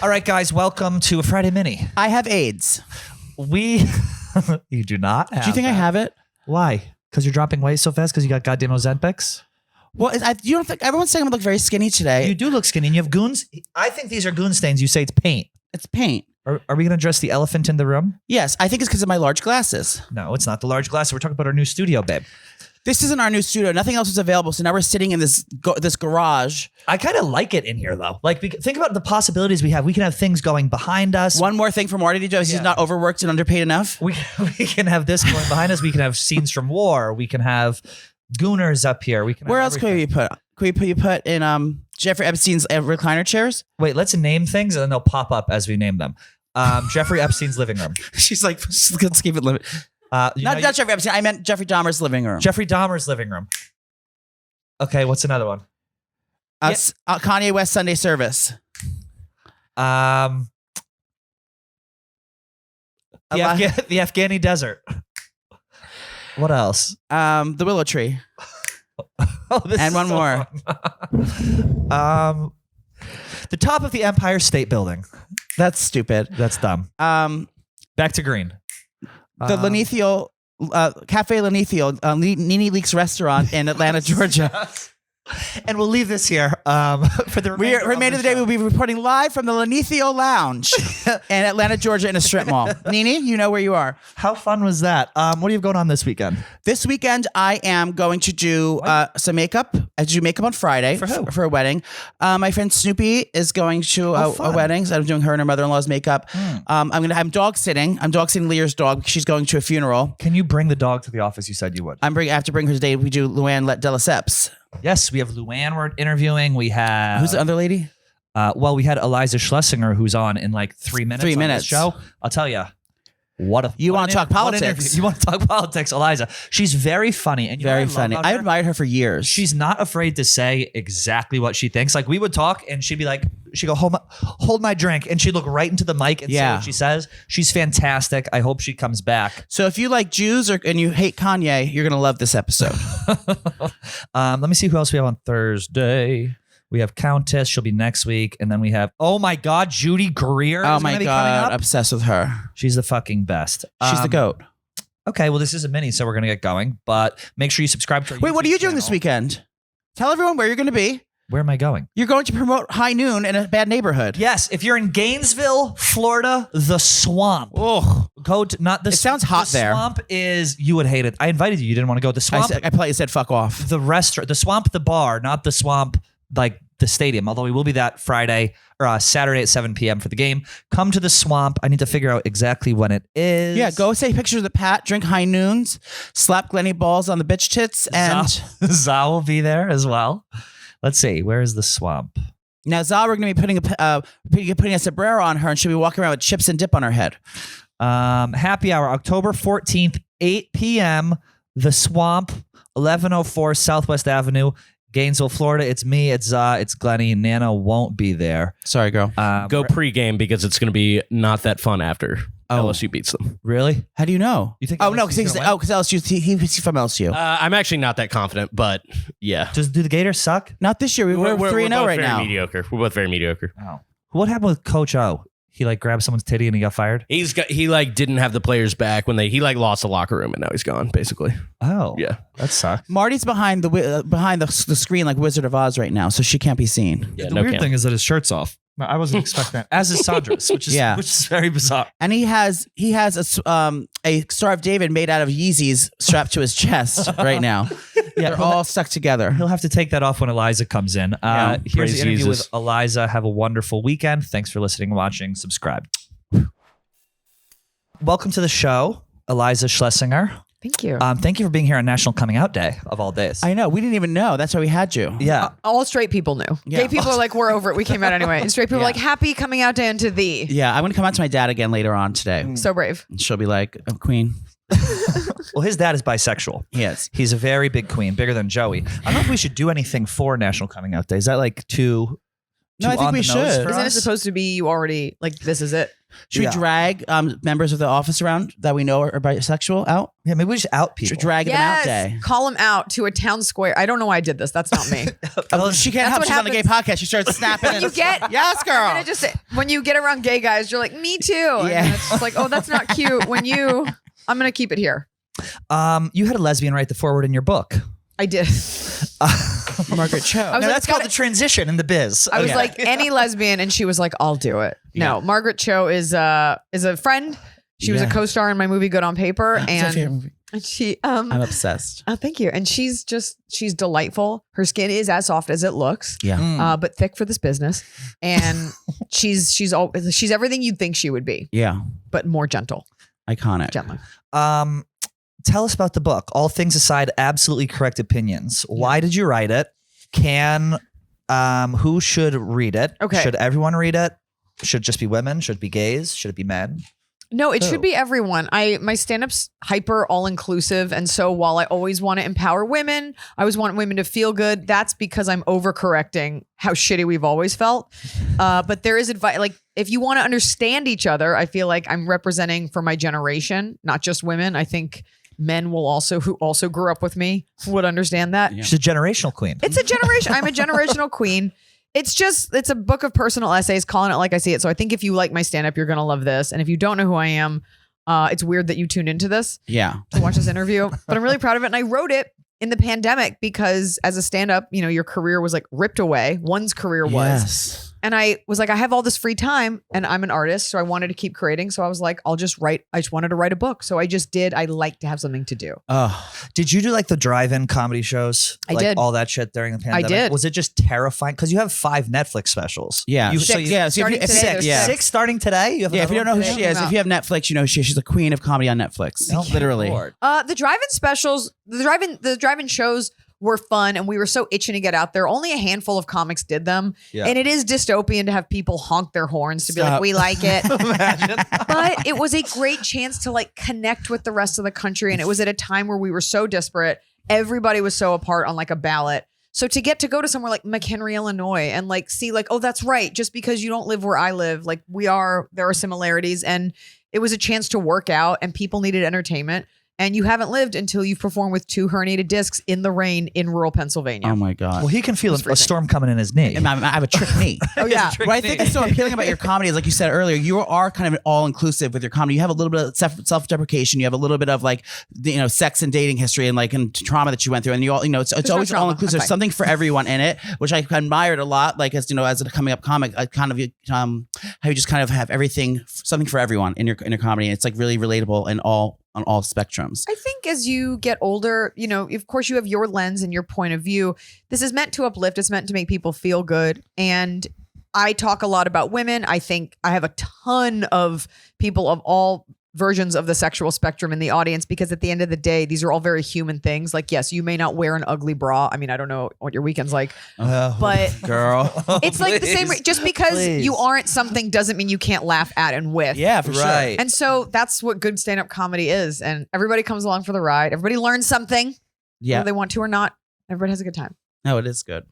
All right, guys, welcome to a Friday Mini. I have AIDS. You do not have Do you think I have it? Why? Because you're dropping weight so fast because you got goddamn Ozempics? Well, you don't think everyone's saying I look very skinny today? You do look skinny and you have goons. I think these are goon stains. You say it's paint. It's paint. Are we going to address the elephant in the room? Yes, I think it's because of my large glasses. No, it's not the large glasses. We're talking about our new studio, babe. This isn't our new studio. Nothing else is available. So now we're sitting in this garage. I kind of like it in here, though. Like, think about the possibilities we have. We can have things going behind us. One more thing for Marty to do is he's not overworked and underpaid enough. We can have this going behind us. We can have scenes from war. We can have gooners up here. We can. Where else could we put? Could we put in Jeffrey Epstein's recliner chairs? Wait, let's name things and then they'll pop up as we name them. Jeffrey Epstein's living room. She's like, let's keep it limited. Not Jeffrey Epstein. I meant Jeffrey Dahmer's living room. Jeffrey Dahmer's living room. Okay, what's another one? Kanye West Sunday service. The Afghani desert. What else? The willow tree. And one more. The top of the Empire State Building. That's stupid. That's dumb. Back to green. The Lenithio, Cafe Lenithio, Nene Leak's restaurant in Atlanta, Georgia. And we'll leave this here for the remainder of the day. We'll be reporting live from the Lenithio Lounge in Atlanta, Georgia, in a strip mall. Nene, you know where you are. How fun was that? What do you have going on this weekend? This weekend, I am going to do some makeup. I do makeup on Friday. For who? For a wedding. My friend Snoopy is going to a wedding. So I'm doing her and her mother-in-law's makeup. I'm dog sitting. I'm dog sitting Lear's dog. She's going to a funeral. Can you bring the dog to the office? You said you would. I have to bring her today. We do Luann de Lesseps. Yes, we have Luann we're interviewing. We have... Who's the other lady? We had Iliza Shlesinger, who's on in like 3 minutes. 3 on minutes. This show. I'll tell you. You want to talk politics? You want to talk politics, Iliza. She's very funny. And very funny. I've admired her for years. She's not afraid to say exactly what she thinks. Like we would talk and she'd be like, she'd go, hold my drink. And she'd look right into the mic and say what she says. She's fantastic. I hope she comes back. So if you like Jews and you hate Kanye, you're going to love this episode. Let me see who else we have on Thursday. We have Countess. She'll be next week. And then we have, oh my God, Judy Greer. Oh my God. Obsessed with her. She's the fucking best. She's the GOAT. Okay. Well, this is a mini, so we're going to get going. But make sure you subscribe to our Wait, YouTube what are you doing channel. this weekend? Tell everyone where you're going to be. Where am I going? You're going to promote High Noon in a bad neighborhood. Yes. If you're in Gainesville, Florida, the Swamp. Oh, go to not the. It sounds hot there. The Swamp is, you would hate it. I invited you. You didn't want to go. The Swamp. I probably said fuck off. The restaurant, the Swamp, the bar, not the Swamp, like the stadium. Although we will be that Friday or Saturday at 7 p.m. for the game. Come to the Swamp. I need to figure out exactly when it is. Yeah, go take pictures of the Pat, drink High Noons, slap Glenny balls on the bitch tits, and Za will be there as well. Let's see. Where is the Swamp? Now, Za, we're going to be putting a sombrero on her, and she'll be walking around with chips and dip on her head. Happy hour, October 14th, 8 p.m. The Swamp, 1104 Southwest Avenue, Gainesville, Florida. It's me, it's Za, it's Glenny. Nana won't be there. Sorry, girl. Go pregame because it's going to be not that fun after LSU beats them. Really? How do you know? You think? Oh, no, because LSU, he's from LSU. I'm actually not that confident, but yeah. Do the Gators suck? Not this year. We're 3-0 right now. Mediocre. We're both very mediocre. Oh. What happened with Coach O? He like grabbed someone's titty and he got fired? He didn't have the players back when he lost the locker room and now he's gone, basically. Oh. Yeah. That sucks. Marty's behind the screen like Wizard of Oz right now, so she can't be seen. Yeah, the weird thing is that his shirt's off. No, I wasn't expecting that. As is Sandra's, which is very bizarre. And he has a Star of David made out of Yeezys strapped to his chest right now. Yeah, they're all stuck together. He'll have to take that off when Iliza comes in. Here's the interview with Iliza. Have a wonderful weekend. Thanks for listening and watching. Subscribe. Welcome to the show, Iliza Shlesinger. Thank you. Thank you for being here on National Coming Out Day of all days. I know. We didn't even know. That's why we had you. Yeah. All straight people knew. Yeah. Gay people are like, we're over it. We came out anyway. And straight people are like, happy coming out day unto thee. Yeah. I'm going to come out to my dad again later on today. So brave. And she'll be like, oh, queen. Well, his dad is bisexual. Yes. He's a very big queen, bigger than Joey. I don't know if we should do anything for National Coming Out Day. Is that like too No, I think we should. Isn't it supposed to be you already, like, this is it? Should we drag members of the office around that we know are bisexual out? Yeah, maybe we just out people. Should drag them out day. Call them out to a town square. I don't know why I did this. That's not me. She can't help. She's on a gay podcast. She starts snapping. When you get yes, girl. When you get around gay guys, you're like, me too. Yeah. And it's just like, oh, that's not cute. I'm gonna keep it here. You had a lesbian write the foreword in your book. I did. Margaret Cho. I was Now like, that's called the transition in the biz. I was like, any lesbian, and she was like, I'll do it. No, Margaret Cho is a friend. She was a co-star in my movie Good on Paper, It's my favorite movie. and she I'm obsessed. oh, thank you. And she's delightful. Her skin is as soft as it looks. Yeah. But thick for this business. And she's everything you'd think she would be, Yeah. but more gentler. Iconic. Tell us about the book. All things aside, absolutely correct opinions. Why did you write it? Who should read it? Okay. Should everyone read it? Should it just be women? Should it be gays? Should it be men? No, it should be everyone. My stand-up's hyper all-inclusive. And so while I always want to empower women, I always want women to feel good. That's because I'm overcorrecting how shitty we've always felt. But there is advice, like if you want to understand each other, I feel like I'm representing for my generation, not just women. I think men will also, who also grew up with me, would understand that. She's a generational queen. It's a generation. I'm a generational queen. It's a book of personal essays, calling it like I see it. So I think if you like my stand-up, you're going to love this. And if you don't know who I am, it's weird that you tuned into this Yeah. to watch this interview, but I'm really proud of it. And I wrote it in the pandemic because as a stand-up, your career was like ripped away. One's career was. Yes. And I was like, I have all this free time and I'm an artist. So I wanted to keep creating. So I was like, I'll just write. I just wanted to write a book. So I just did. I like to have something to do. Oh. Did you do like the drive-in comedy shows? I like did. all that shit during the pandemic? did. Was it just terrifying? Because you have 5 Netflix specials. Yeah. You, Six. So Starting if, today, six, there's yeah. 6 starting today? You have Yeah, if you don't know who another she one? is, if you have Netflix, you know she's the queen of comedy on Netflix. Oh, Literally. Lord. The drive-in specials, the drive-in shows were fun and we were so itching to get out there. Only a handful of comics did them. Yeah. And it is dystopian to have people honk their horns to be like, Stop. we like it. Imagine. But it was a great chance to like connect with the rest of the country. And it was at a time where we were so disparate. Everybody was so apart on like a ballot. So to get to go to somewhere like McHenry, Illinois and like see like, oh, that's right. Just because you don't live where I live, like there are similarities. And it was a chance to work out and people needed entertainment. And you haven't lived until you've performed with 2 herniated discs in the rain in rural Pennsylvania. Oh my God. Well, he can feel a freezing. storm coming in his knee. I have a trick knee. Oh, yeah. What I think is so appealing about your comedy is, like you said earlier, you are kind of all inclusive with your comedy. You have a little bit of self-deprecation. You have a little bit of like, sex and dating history and trauma that you went through. And you all, it's no always trauma. all inclusive. I'm fine. Something for everyone in it, which I admired a lot. Like as a coming up comic, I kind of how you just kind of have everything, something for everyone in your comedy. It's like really relatable and on all spectrums. I think as you get older, of course you have your lens and your point of view. This is meant to uplift. It's meant to make people feel good. And I talk a lot about women. I think I have a ton of people of all versions of the sexual spectrum in the audience, because at the end of the day, these are all very human things. Like, yes, you may not wear an ugly bra. I mean, I don't know what your weekend's like, but Girl. it's like the same. Just because you aren't something doesn't mean you can't laugh at and with. Yeah, for Right. sure. And so that's what good stand-up comedy is. And everybody comes along for the ride. Everybody learns something, Yeah. whether they want to or not. Everybody has a good time. No, it is good.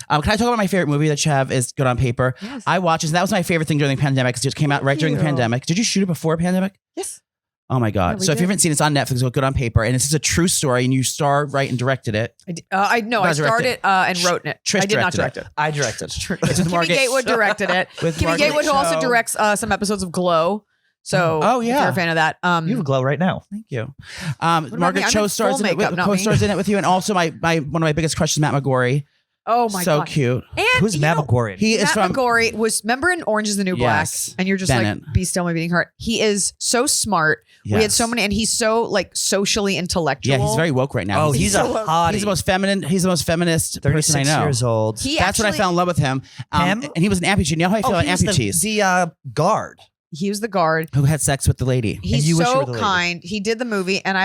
Can I talk about my favorite movie that you have is Good on Paper? Yes. I watched it. And that was my favorite thing during the pandemic. It just came out right during the you. pandemic. Did you shoot it before pandemic? Yes. Oh my Yeah, God. we So if did. you haven't seen it, it's on Netflix. It's called Good on Paper. And this is a true story. And you star, write, and directed it. I know. I Guys directed started and wrote it. Trish I did not directed direct it. I directed. It's with Kimmy Margaret- Gatewood directed it. With Kimmy Margaret Gatewood, who also Cho. directs some episodes of Glow. So, Oh, if yeah. you're a fan of that. You have a glow right now. Thank you. about me? Margaret I'm Cho in stars full in it makeup, with, not me. co-stars in it with you. And also one of my biggest crushes, Matt McGorry. Oh my so God. cute. And Who's Matt McGorry? He is Matt from McGorry was member in Orange is the New Black, Yes. and you're just Bennett. like, be still my beating heart. He is so smart. We had Yes. so many, and he's so like socially intellectual. Yeah, he's very woke right now. Oh, he's a so- hottie. He's the most feminine. He's the most feminist person I 36 know. years old. He That's when I actually- fell in love with him. Him? And he was an amputee. You know how I feel about he was amputees? the guard. He was the guard. Who had sex with the lady. He's you wish you so were the lady. kind. He did the movie, and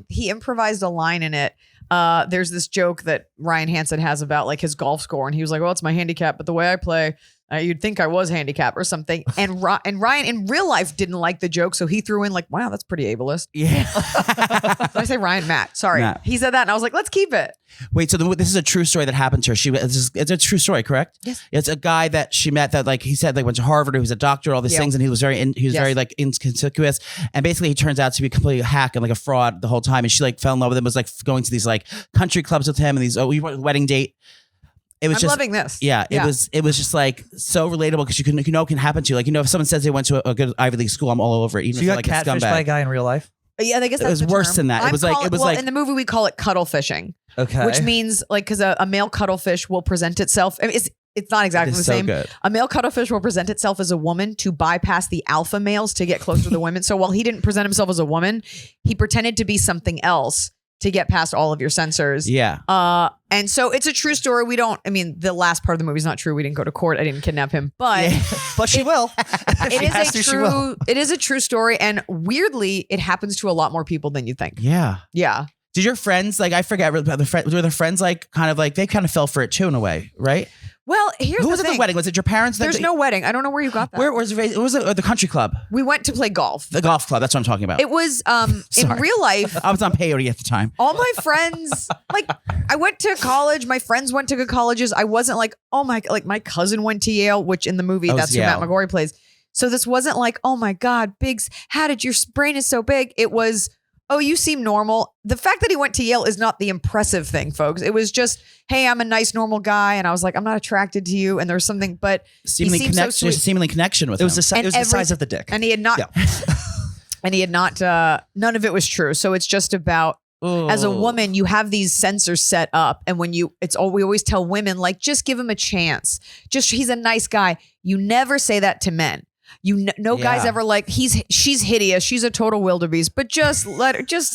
he improvised a line in it. There's this joke that Ryan Hansen has about like his golf score, and he was like, "Well, it's my handicap, but the way I play, you'd think I was handicapped or something. And Ryan in real life didn't like the joke, so he threw in like, wow, that's pretty ableist. Yeah. Did I say Ryan? Matt. Sorry. Matt. He said that and I was like, let's keep it. Wait, so this is a true story that happened to her. It's a true story, correct? Yes. It's a guy that she met that like he said like went to Harvard, he was a doctor, all these things, and he was very like inconspicuous, and basically he turns out to be completely a hack and like a fraud the whole time. And she like fell in love with him, was like going to these like country clubs with him and these we went wedding date. It was I'm just loving this. Yeah, it was just like so relatable because you know it can happen to you. Like if someone says they went to a good Ivy League school, I'm all over it. Even So you if got like a catfished by a scumbag. guy in real life? Yeah, I guess It that's was the worse term. than that. It was like in the movie we call it cuddle fishing, Okay. which means like because a male cuttlefish will present itself. I mean, it's not exactly the It's so same. good. A male cuttlefish will present itself as a woman to bypass the alpha males to get closer to the women. So while he didn't present himself as a woman, he pretended to be something else to get past all of your censors. Yeah. And so it's a true story. The last part of the movie is not true. We didn't go to court. I didn't kidnap him, but But she will. it is a true story. And weirdly, it happens to a lot more people than you think. Yeah. Yeah. Did your friends like I forget were the friends like kind of like they kind of fell for it too in a way, right? Well, here's Who the was at thing. the wedding? Was it your parents? There's no wedding. I don't know where you got that. Where was it? Was it the country club? We went to play golf. The golf club. That's what I'm talking about. It was in Sorry. real life. I was on peyote at the time. All my friends, like I went to college. My friends went to good colleges. I wasn't like, oh my, like my cousin went to Yale, which in the movie, Oh, that's who Yale. Matt McGorry plays. So this wasn't like, oh my God, Biggs, how did your brain is so big? It was, oh, you seem normal. The fact that he went to Yale is not the impressive thing, folks. It was just, hey, I'm a nice, normal guy. And I was like, I'm not attracted to you. And there's something, but Seemingly he seemed so sweet. there's a seemingly connection with It was him. it was the size of the dick. And he had not, Yeah. and he had not, none of it was true. So it's just about, as a woman, you have these sensors set up. And when we always tell women, like, just give him a chance. He's a nice guy. You never say that to men. No guy's ever like, she's hideous. She's a total wildebeest, but just let her, just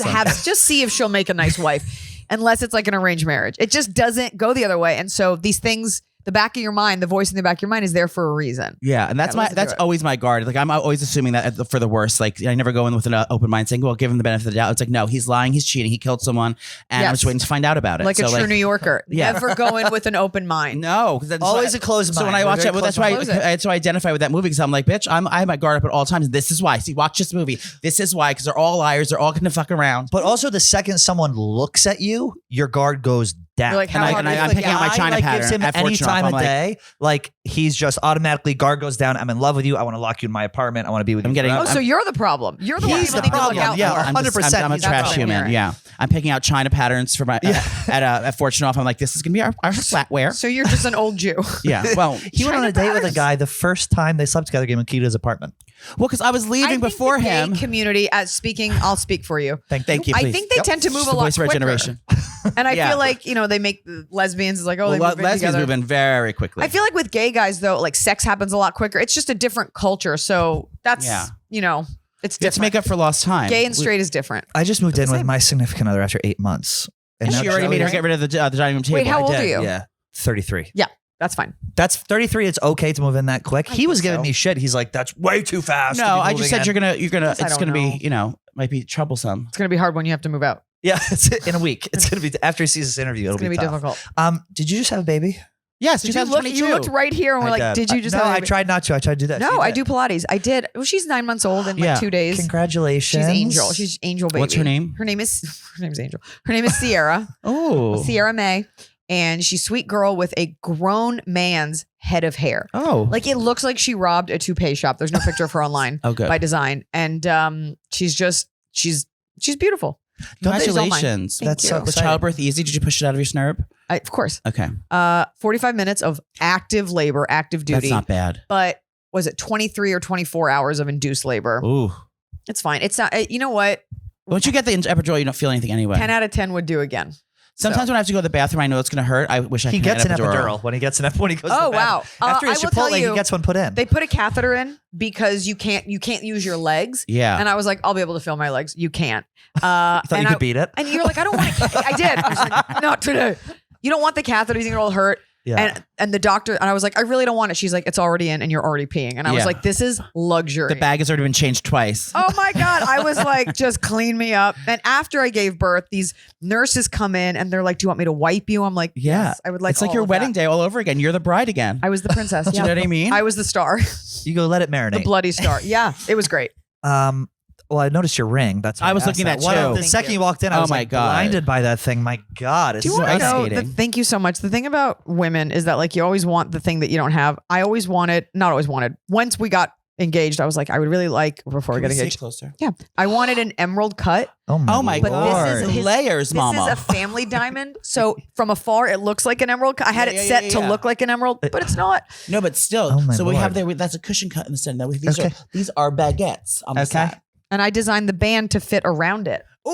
see if she'll make a nice wife, unless it's like an arranged marriage. It just doesn't go the other way. And so these things, the back of your mind, the voice in the back of your mind is there for a reason. Yeah, and that's always my guard. Like I'm always assuming that for the worst. Like I never go in with an open mind saying, "Well, give him the benefit of the doubt." It's like, no, he's lying, he's cheating, he killed someone, and I'm just waiting to find out about it. Like a true New Yorker. Yeah. Never go in with an open mind. No, that's Always a closed So mind. when I We're watch very it, that's why closed I mind. had to identify with that movie because I'm like, bitch, I have my guard up at all times. This is why. See, watch this movie. This is why because they're all liars. They're all gonna fuck around. But also, the second someone looks at you, your guard goes down. You're like, how hard I'm is picking out my Guy, China like, pattern gives him at any Fortune time Off. of I'm like, day. Like he's just automatically guard goes down. I'm in love with you. I want to lock you in my apartment. I want to be with you. I'm getting- forever. Oh, so you're the problem. You're the one He's people the need to look problem. out Yeah, for. 100%. I'm a He's trash what I'm human. hearing. Yeah, I'm picking out China patterns for my at Fortune Off. I'm like, this is gonna be our flatware. So you're just an old Jew. Yeah. Well, He went on a China date with a patterns. guy the first time they slept together, gave him a key to his apartment. because I was leaving before the gay him. community, I'll speak for you. Thank you. I Please. think they tend to move It's a the lot voice of our quicker. generation. And I Yeah. feel like, they make lesbians like, oh, they Well, move in lesbians together. move in very quickly. I feel like with gay guys though, like sex happens a lot quicker. It's just a different culture. So that's, it's It's different. to make up for lost time. Gay and straight is different. I just moved But in the with same. my significant other after 8 months. And now she already made her Joey- get rid of the dining room table. Wait, how I old did, are you? Yeah, 33. That's fine. That's 33. It's okay to move in that quick. I He was think giving so. me shit. He's like, that's way too fast. No, to be I just moving said in. you're gonna. I It's don't gonna know. be, might be troublesome. It's going to be hard when you have to move out. Yeah, it's in a week. It's gonna be after he sees this interview. It's It'll going to be tough. difficult. Did you just have a baby? Yes, Did you look? 2022. You looked right here and we're like, did you just No, have a I baby? tried not to. I tried to do that. No, She I did. do Pilates. I did. Well, she's 9 months old in like Yeah. 2 days. Congratulations. She's Angel. She's Angel baby. What's her name? Her name is Angel. Her name is Sierra. Oh, Sierra May. And she's a sweet girl with a grown man's head of hair. Oh, Like it looks like she robbed a toupee shop. There's no picture of her online oh, good. by design. And she's beautiful. Congratulations. Thank That's you. so Was exciting. childbirth easy? Did you push it out of your snurb? Of course. Okay, 45 minutes of active labor, active duty. that's not bad. But was it 23 or 24 hours of induced labor? Ooh, It's fine. It's not, you know what? once you get the epidural, you don't feel anything anyway. 10 out of 10 would do again. Sometimes when I have to go to the bathroom, I know it's going to hurt. I wish I He could gets get an epidural when he goes to the Oh, wow. bathroom. After his I will tell Chipotle, you, he gets one put in. They put a catheter in because you can't use your legs. Yeah. And I was like, I'll be able to feel my legs. You can't. I thought you could beat it. And you're like, I don't want to. I did. I was like, not today. You don't want the catheter. You think it'll hurt. And the doctor, and I was like, I really don't want it. She's like, it's already in and you're already peeing. And I was like, this is luxury. The bag has already been changed twice. Oh my God. I was like, just clean me up. And after I gave birth, these nurses come in and they're like, do you want me to wipe you? I'm like, yes, I would like It's like your wedding day all over again. You're the bride again. I was the princess. Do you know what I mean? I was the star. You go let it marinate. The bloody star. Yeah, it was great. Well, I noticed your ring. That's why I was looking at that. too. The second you walked in, I was my like God. blinded by that thing. My God, it's Do you so want to know? skating. Thank you so much. The thing about women is that like you always want the thing that you don't have. I always wanted, not always wanted. Once we got engaged, I was like, I would really like before we got engaged. Closer. Yeah, I wanted an emerald cut. Oh my But God. this is Layers, This mama. is a family diamond. So from afar, it looks like an emerald. I had it set to look like an emerald, but it's not. No, but still. Oh my so we have Lord. that's a cushion cut in the center. Okay. These are baguettes on the side. And I designed the band to fit around it. Ooh.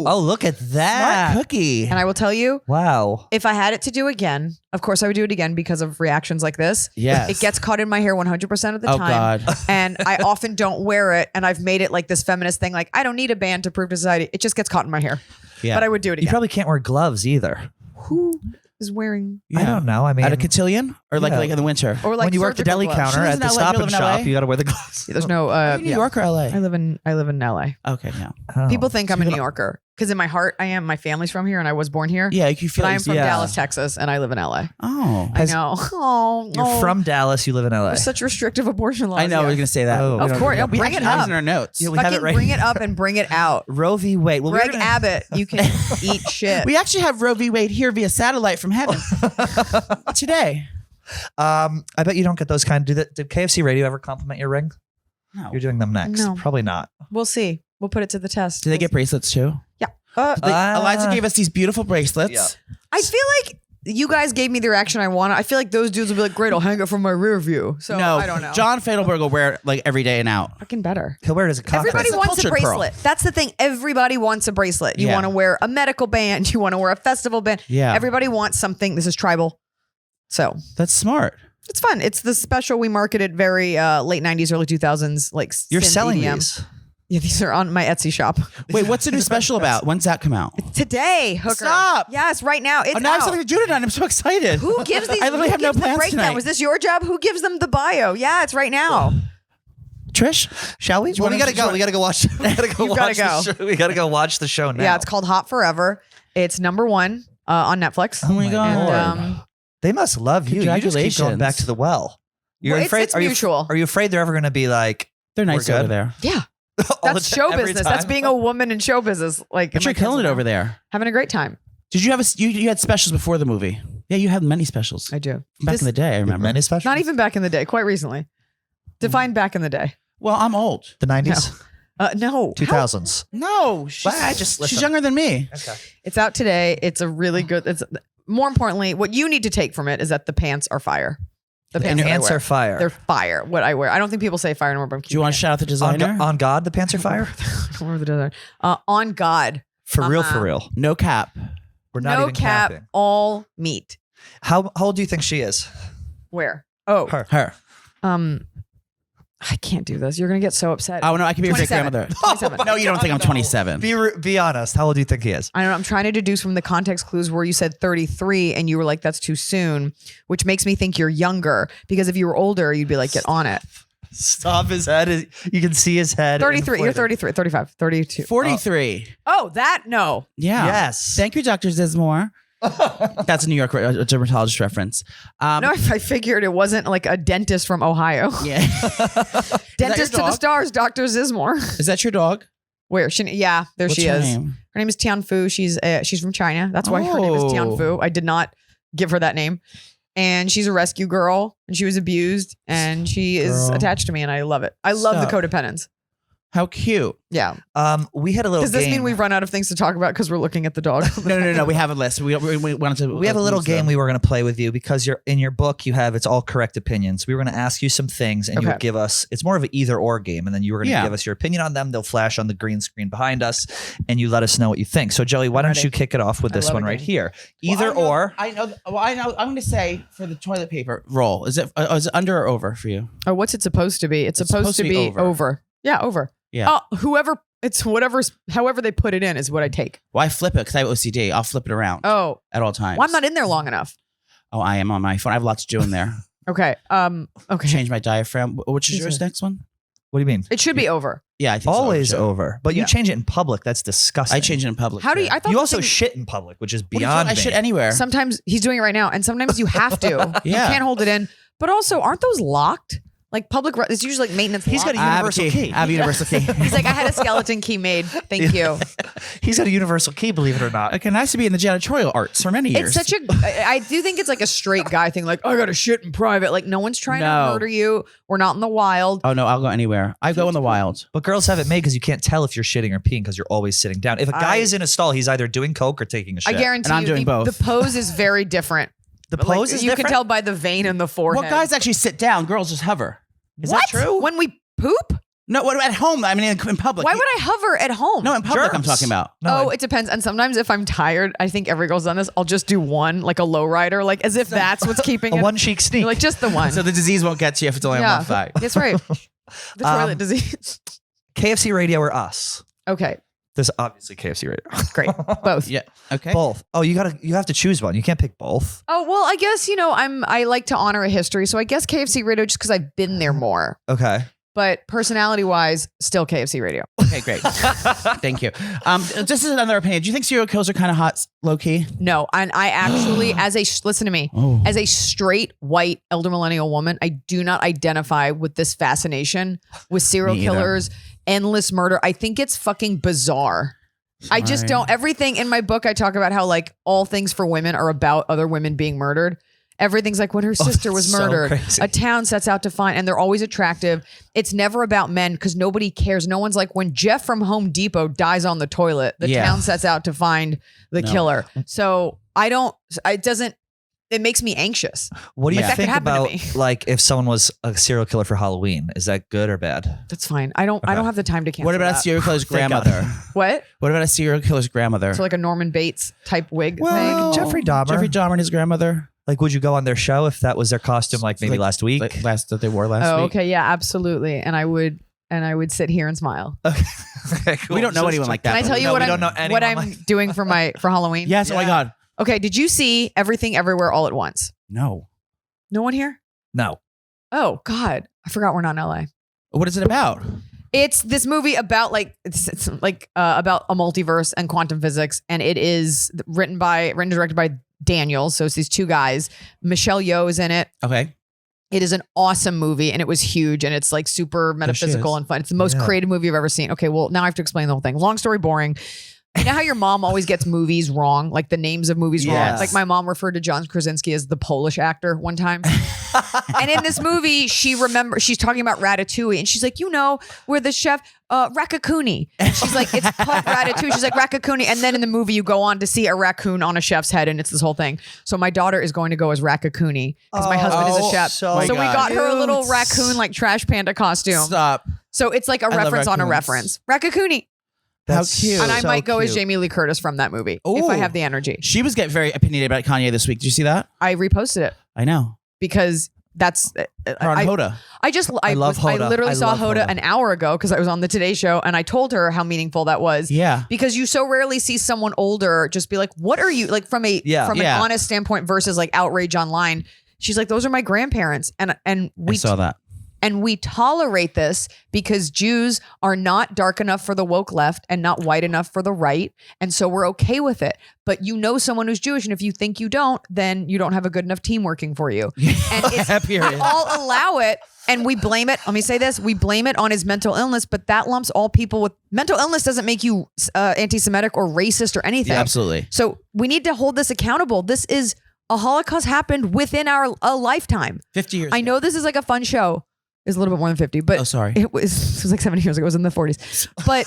Oh, look at that. Smart cookie. And I will tell you, Wow. if I had it to do again, of course I would do it again because of reactions like this. Yes. It gets caught in my hair 100% of the Oh, time. God. And I often don't wear it. And I've made it like this feminist thing. Like, I don't need a band to prove to society. It just gets caught in my hair. Yeah. But I would do it You again. probably can't wear gloves either. Who is wearing? I don't know. I mean, At a cotillion? Or like in the winter? Or like when you work the surgical deli gloves. counter She lives at in the LA, Stop you and live in Shop, LA? you got to wear the gloves. There's no. New York or LA? I live in LA. Okay, yeah. Oh. People think I'm a New Yorker because in my heart I am. My family's from here and I was born here. Yeah, you feel But like I'm from Dallas, Texas, and I live in LA. Oh. I know. Oh, You're from Dallas. You live in LA. There's such restrictive abortion laws. I know, here. we're going to say that. Oh. Of course, We bring it actually have up. in our notes. Yeah, we have Fucking it right bring it up and bring it out. Roe v. Wade. Well, Greg Abbott, you can eat shit. We actually have Roe v. Wade here via satellite from heaven today. I bet you don't get those kind. Did KFC Radio ever compliment your ring? No. You're doing them next. No. Probably not. We'll see. We'll put it to the test. Do they get bracelets too? Yeah. Eliza gave us these beautiful bracelets. Yeah. I feel like you guys gave me the reaction I wanted. I feel like those dudes will be like, great, I'll hang it from my rear view. So No, I don't know. John Fadelberg will wear it like every day and out. Fucking better. He'll wear it as a cocktail. Everybody It's a wants a cultured pearl. bracelet. That's the thing. Everybody wants a bracelet. You Yeah. want to wear a medical band. You want to wear a festival band. Yeah. Everybody wants something. This is tribal. So That's smart. it's fun. It's the special we marketed very late 90s, early 2000s. Like You're synth selling EDM. these. Yeah, these are on my Etsy shop. Wait, what's the new special about? When's that come out? Today, hooker. Stop. Yes, right now. It's Oh, now I have out. something to do tonight. I'm so excited. Who gives these? I literally who have no gives the plans breakdown? tonight. Was this your job? Who gives them the bio? Yeah, it's right now. Trish? Shall we? you Well, we wanna- gotta go. We gotta go watch. We gotta go You watch gotta the show. We gotta go watch the show now. Yeah, it's called Hot Forever. It's #1 on Netflix. Oh my God. And They must love you. You just keep going back to the well. You're Well, afraid. it's mutual. Are you afraid they're ever going to be like? They're nice We're over good. there. yeah, all that's the show every business. time? That's being a woman in show business. Like, But you're killing it over there. Having a great time. Did you have you had specials before the movie? Yeah, you had many specials. I do. Back in the day, I remember. Many specials. Not even back in the day. Quite recently. Define back in the day. Well, I'm old. the 90s, No. 2000s. No, Well, I just she's listen. younger than me. Okay. It's out today. It's a really good. It's more importantly, what you need to take from it is that the pants are fire. The And pants, your that I pants wear. are fire. They're fire. What I wear. I don't think people say fire anymore. But I'm Do you want to shout out the on, designer? on God, the pants are fire. I don't remember the design. On God. For real, Uh-huh. for real. No cap. We're not No even cap. capping. All meat. How old do you think she is? Where? Oh. Her. Her. I can't do this. You're gonna get so upset. Oh no, I can be your great 27. grandmother. 27. No, you don't think I'm 27. Be honest. How old do you think he is? I don't know. I'm trying to deduce from the context clues where you said 33 and you were like, that's too soon, which makes me think you're younger because if you were older, you'd be like, get on it. Stop his head. You can see his head. 33. You're inflated. 33, 35, 32. 43. Oh, that? No. Yeah. Yes. Thank you, Dr. Zismore. That's a New York a dermatologist reference. No, I figured it wasn't like a dentist from Ohio. Yeah. Dentist to the dog? stars, Dr. Zismore. Is that your dog? Where? Yeah, there What's she her is. name? Her name is Tian Fu. She's from China. That's why her name is Tian Oh. Fu. I did not give her that name. And she's a rescue girl and she was abused and she is Girl. attached to me and I love it. I love the Stop. codependence. How cute. Yeah. We had a little Does this game. mean we've run out of things to talk about because we're looking at the dog? No. We have a list. We wanted to. We have a little game we were going to play with you because you're in your book. You have it's all correct opinions. We were going to ask you some things, and you Okay. would give us. It's more of an either or game, and then you were going to Yeah. give us your opinion on them. They'll flash on the green screen behind us, and you let us know what you think. So, Joey, why don't ready. you kick it off with I this love one a right game. here? Either or. I know. Well, I know. I'm going to say for the toilet paper roll. Is it under or over for you? Oh, what's it supposed to be? It's supposed to be over. Yeah, over. Yeah. Oh, however they put it in is what I take. Well, I flip it because I have OCD. I'll flip it around Oh, at all times. well, I'm not in there long enough. Oh, I am on my phone. I have a lot to do in there. Okay. Okay. Change my diaphragm. Which is yours next one? What do you mean? It should be over. Yeah, I think Always so. over. But you change it in public. That's disgusting. I change it in public. How do you? I thought You the also thing- shit in public, which is What do you beyond I me. shit anywhere. Sometimes he's doing it right now, and sometimes you have to. You Yeah. can't hold it in. But also, aren't those locked? Like public, it's usually like maintenance. He's got locked. a universal key. I have a universal key. He's like, I had a skeleton key made. Thank you. He's got a universal key, believe it or not. Okay, nice to be in the janitorial arts for many years. It's such a. I do think it's like a straight guy thing. Like, I got to shit in private. Like, no one's trying to murder you. We're not in the wild. Oh no, I'll go anywhere. I go in the wild. But girls have it made because you can't tell if you're shitting or peeing because you're always sitting down. If a guy is in a stall, he's either doing coke or taking a shit. I guarantee And I'm you, doing both. the pose is very different. The pose is you different? can tell by the vein in the forehead. Well, guys actually sit down. Girls just hover. Is what? that true? When we poop? No, what at home? I mean, in public. Why would I hover at home? No, in public. I'm Germs. talking about. No, Oh, it depends. And sometimes if I'm tired, I think every girl's done this, I'll just do one, like a low rider, like as if that's what's keeping a it. one cheek sneak. Like just the one. So the disease won't get to you if it's only on one side. That's right. The toilet Um, disease. KFC radio or us? Okay, There's obviously KFC radio. great. Both. Yeah. Okay. Both. Oh, you have to choose one. You can't pick both. Oh, well, I guess, I like to honor a history. So I guess KFC radio just because I've been there more. Okay. But personality wise, still KFC radio. Okay, great. Thank you. Just as another opinion, do you think serial killers are kind of hot, low key? No, and I actually, listen to me, Oh. as a straight white elder millennial woman, I do not identify with this fascination with serial Me either. killers, endless murder. I think it's fucking bizarre. I just don't. Everything in my book, I talk about how like all things for women are about other women being murdered. Everything's like when her sister was that's so murdered, crazy. a town sets out to find, and they're always attractive. It's never about men because nobody cares. No one's like when Jeff from Home Depot dies on the toilet, the Yeah. town sets out to find the killer. So it makes me anxious. What do you Yeah. That could think happen to about me. like if someone was a serial killer for Halloween? Is that good or bad? That's fine. I don't have the time to cancel What about a that. serial killer's Thank God. grandmother? What? What about a serial killer's grandmother? So like a Norman Bates type wig Well, thing? Jeffrey Dahmer. Jeffrey Dahmer and his grandmother. Like, would you go on their show if that was their costume? Like maybe Like- last week. Like that they wore last Oh, week. okay. Yeah, absolutely. And I would sit here and smile. Okay, cool. We don't know anyone like that. Can I tell you No, what we don't know anyone I'm like- doing for Halloween? Yes. Oh my Yeah. God. Okay. Did you see Everything Everywhere All at Once? No. No one here? No. Oh God, I forgot we're not in LA. What is it about? It's this movie about it's like about a multiverse and quantum physics, and it is written and directed by Daniel. So it's these two guys. Michelle Yeoh is in it. Okay. It is an awesome movie, and it was huge, and it's like super metaphysical is. and fun. It's the most Yeah. creative movie I've ever seen. Okay, well now I have to explain the whole thing. Long story, boring. You know how your mom always gets movies wrong, like the names of movies wrong? Yes. Like my mom referred to John Krasinski as the Polish actor one time. And in this movie, she's talking about Ratatouille, and she's like, where the chef, Raccacoonie. And she's like, it's called Ratatouille. She's like, Raccacoonie. And then in the movie, you go on to see a raccoon on a chef's head, and it's this whole thing. So my daughter is going to go as Raccacoonie because my husband is a chef. so So we God. got her a little cute. raccoon, like trash panda costume. Stop. So it's like a love reference on a raccoons. reference. Raccacoonie. That's cute. And I so might go as cute. Jamie Lee Curtis from that movie if I Ooh. have the energy. She was getting very opinionated about Kanye this week. Did you see that? I reposted it I know. because that's Her on Hoda. I love Hoda. literally I saw love Hoda Hoda. an hour ago because I was on the Today Show, and I told her how meaningful that was. Yeah. Because you so rarely see someone older just be like, "What are you like?" From an Yeah. honest standpoint versus like outrage online. She's like, "Those are my grandparents," and I we saw that. and we tolerate this because Jews are not dark enough for the woke left and not white enough for the right. And so we're okay with it. But someone who's Jewish, and if you think you don't, then you don't have a good enough team working for you. And it's, we Period. all allow it, and we blame it. Let me say this. We blame it on his mental illness, but that lumps all people with mental illness doesn't make you anti-Semitic or racist or anything. Yeah, absolutely. So we need to hold this accountable. This is a Holocaust happened within a lifetime. 50 years. I know this is like a fun show. It's a little bit more than 50, but Oh, sorry. it was like 70 years ago. It was in the 40s. But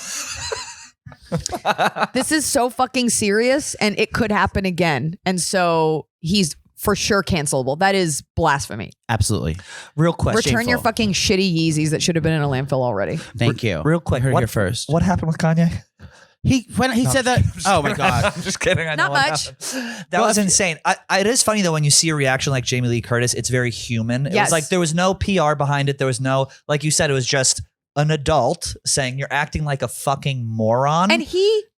this is so fucking serious, and it could happen again. And so he's for sure cancelable. That is blasphemy. Absolutely. Real quick. Return your shameful. fucking shitty Yeezys that should have been in a landfill already. Thank you. Real quick. Heard it What, here first. what happened with Kanye? He said that. Oh my God. I'm just kidding. I know Not what much. happened. That was insane. It is funny though when you see a reaction like Jamie Lee Curtis, it's very human. It Yes. was like there was no PR behind it. There was no, like you said, it was just an adult saying you're acting like a fucking moron. And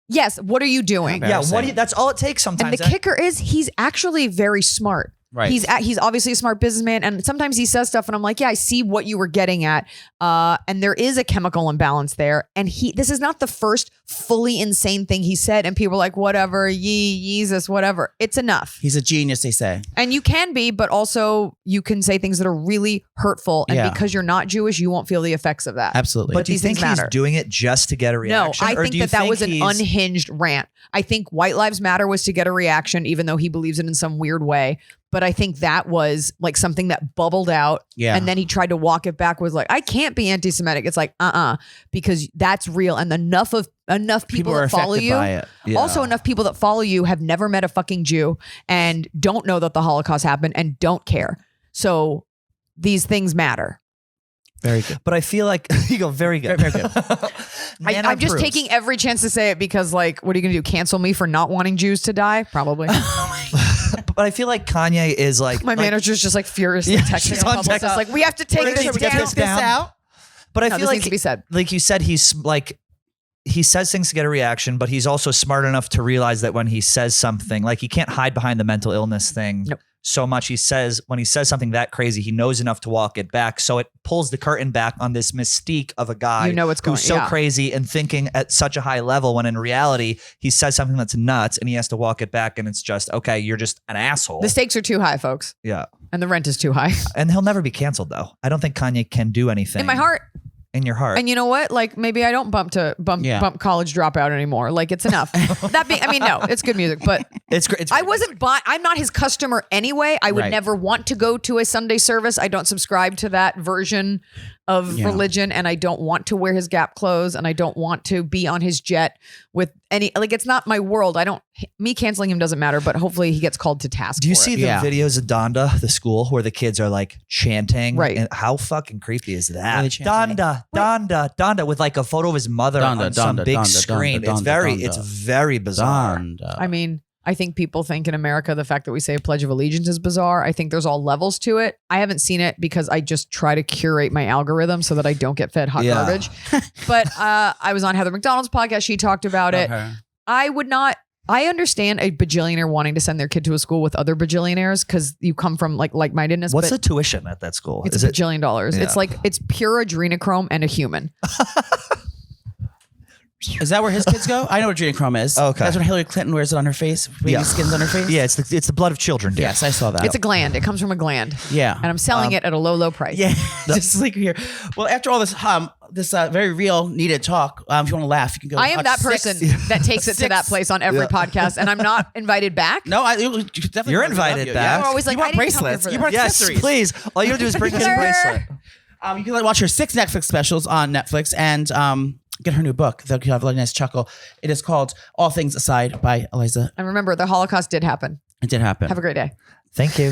yes, what are you doing? Okay. yeah, embarrassing. that's all it takes And sometimes. the kicker is he's actually very smart. Right. He's obviously a smart businessman, and sometimes he says stuff, and I'm like, yeah, I see what you were getting at, and there is a chemical imbalance there. And this is not the first fully insane thing he said, and people are like, whatever, Jesus, whatever. It's enough. He's a genius, they say. And you can be, but also you can say things that are really hurtful, and because you're not Jewish, you won't feel the effects of that. Absolutely. But do you think he's doing it just to get a reaction? No, I think that was an unhinged rant. I think White Lives Matter was to get a reaction, even though he believes it in some weird way. But I think that was like something that bubbled out. Yeah. And then he tried to walk it back, was like, I can't be anti-Semitic. It's like, because that's real. And enough people that follow you. Also, enough people that follow you have never met a fucking Jew and don't know that the Holocaust happened and don't care. So these things matter. Very good. But I feel like you go very good. Very good. I'm just taking every chance to say it because, like, what are you going to do? Cancel me for not wanting Jews to die? Probably. But I feel like Kanye is like my manager's just like furiously texting on publicist, like, we have to take this down. But I feel like needs to be said. Like you said, he's like he says things to get a reaction, but he's also smart enough to realize that when he says something, like he can't hide behind the mental illness thing. Nope. So much. When he says something that crazy, he knows enough to walk it back. So it pulls the curtain back on this mystique of a guy who's so crazy and thinking at such a high level, when in reality, he says something that's nuts and he has to walk it back. And it's just, okay, you're just an asshole. The stakes are too high, folks. Yeah. And the rent is too high. And he'll never be canceled, though. I don't think Kanye can do anything. In my heart. In your heart. And you know what? Like, maybe I don't bump college dropout anymore. Like, it's enough. No, it's good music, but it's great. I'm not his customer anyway. I would never want to go to a Sunday service. I don't subscribe to that version of religion, and I don't want to wear his Gap clothes, and I don't want to be on his jet with any, like, it's not my world. Me canceling him doesn't matter, but hopefully he gets called to task. Do you see the videos of Donda, the school, where the kids are like chanting? Right. And how fucking creepy is that? Donda, with like a photo of his mother on some big screen. It's very bizarre. I mean, I think people think in America the fact that we say a Pledge of Allegiance is bizarre. I think there's all levels to it. I haven't seen it because I just try to curate my algorithm so that I don't get fed hot garbage. But I was on Heather McDonald's podcast. She talked about it. I understand a bajillionaire wanting to send their kid to a school with other bajillionaires because you come from like-mindedness. What's the tuition at that school? It's $1 bajillion. Yeah. It's pure adrenochrome and a human. Is that where his kids go? I know where adrenochrome is. Okay. That's when Hillary Clinton wears it on her face. Baby skins on her face. Yeah, it's the blood of children. Dude. Yes, I saw that. It's a gland. It comes from a gland. Yeah. And I'm selling it at a low price. Yeah. Just like here. Well, after all this very real needed talk, if you want to laugh, you can go. I am that person that takes it to that place on every podcast, and I'm not invited back. No, definitely. You're invited back. You're always like, you want bracelets. You want accessories. Yes, please. All you gotta do is bring us a bracelet. You can watch her 6 Netflix specials on Netflix and get her new book. They'll have a really nice chuckle. It is called All Things Aside by Iliza. And remember, the Holocaust did happen. It did happen. Have a great day. Thank you.